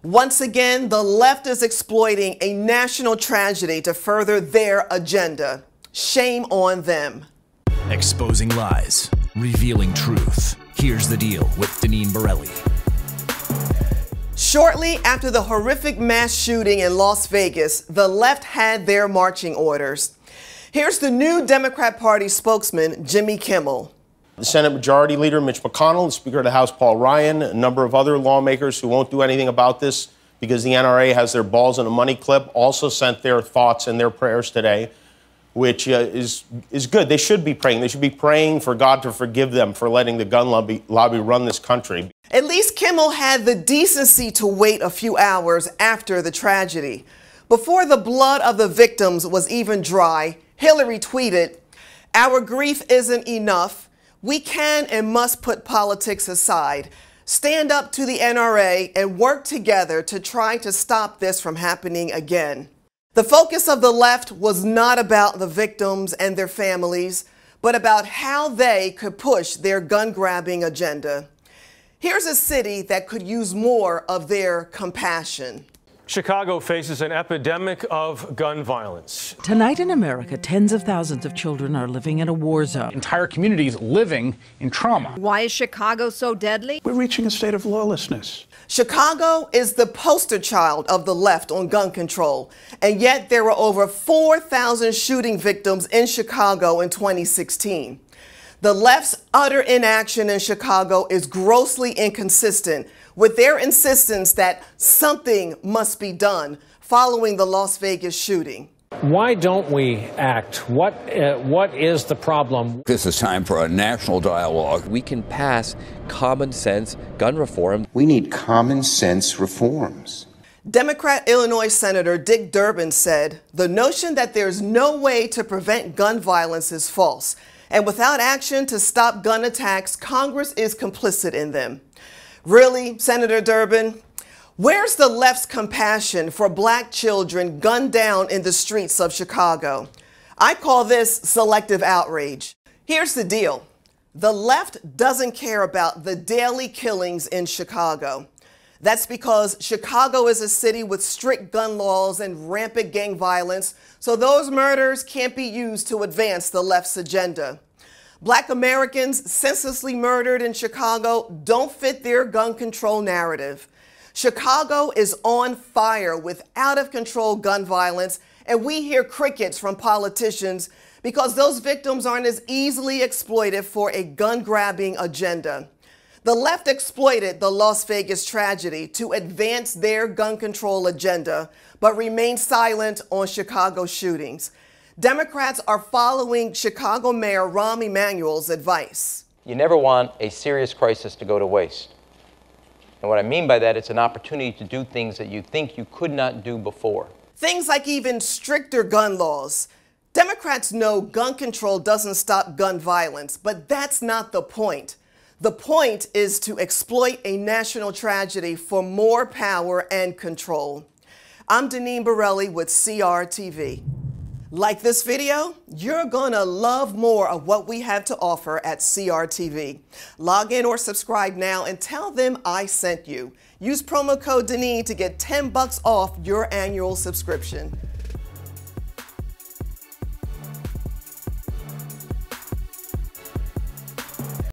Once again, the left is exploiting a national tragedy to further their agenda. Shame on them. Exposing lies, revealing truth. Here's the deal with Deneen Borelli. Shortly after the horrific mass shooting in Las Vegas, the left had their marching orders. Here's the new Democrat Party spokesman, Jimmy Kimmel. The Senate Majority Leader, Mitch McConnell, the Speaker of the House, Paul Ryan, a number of other lawmakers who won't do anything about this because the NRA has their balls in a money clip, also sent their thoughts and their prayers today, which is good. They should be praying. They should be praying for God to forgive them for letting the gun lobby run this country. At least Kimmel had the decency to wait a few hours after the tragedy. Before the blood of the victims was even dry, Hillary tweeted, "Our grief isn't enough. We can and must put politics aside, stand up to the NRA, and work together to try to stop this from happening again." The focus of the left was not about the victims and their families, but about how they could push their gun-grabbing agenda. Here's a city that could use more of their compassion. Chicago faces an epidemic of gun violence. Tonight in America, tens of thousands of children are living in a war zone. Entire communities living in trauma. Why is Chicago so deadly? We're reaching a state of lawlessness. Chicago is the poster child of the left on gun control, and yet there were over 4,000 shooting victims in Chicago in 2016. The left's utter inaction in Chicago is grossly inconsistent with their insistence that something must be done following the Las Vegas shooting. Why don't we act? What is the problem? This is time for a national dialogue. We can pass common sense gun reform. We need common sense reforms. Democrat Illinois Senator Dick Durbin said, "The notion that there's no way to prevent gun violence is false. And without action to stop gun attacks, Congress is complicit in them." Really, Senator Durbin? Where's the left's compassion for black children gunned down in the streets of Chicago? I call this selective outrage. Here's the deal. The left doesn't care about the daily killings in Chicago. That's because Chicago is a city with strict gun laws and rampant gang violence, so those murders can't be used to advance the left's agenda. Black Americans senselessly murdered in Chicago don't fit their gun control narrative. Chicago is on fire with out-of-control gun violence, and we hear crickets from politicians because those victims aren't as easily exploited for a gun-grabbing agenda. The left exploited the Las Vegas tragedy to advance their gun control agenda, but remain silent on Chicago shootings. Democrats are following Chicago Mayor Rahm Emanuel's advice. You never want a serious crisis to go to waste. And what I mean by that, it's an opportunity to do things that you think you could not do before. Things like even stricter gun laws. Democrats know gun control doesn't stop gun violence, but that's not the point. The point is to exploit a national tragedy for more power and control. I'm Deneen Borelli with CRTV. Like this video? You're gonna love more of what we have to offer at CRTV. Log in or subscribe now and tell them I sent you. Use promo code Deneen to get $10 off your annual subscription.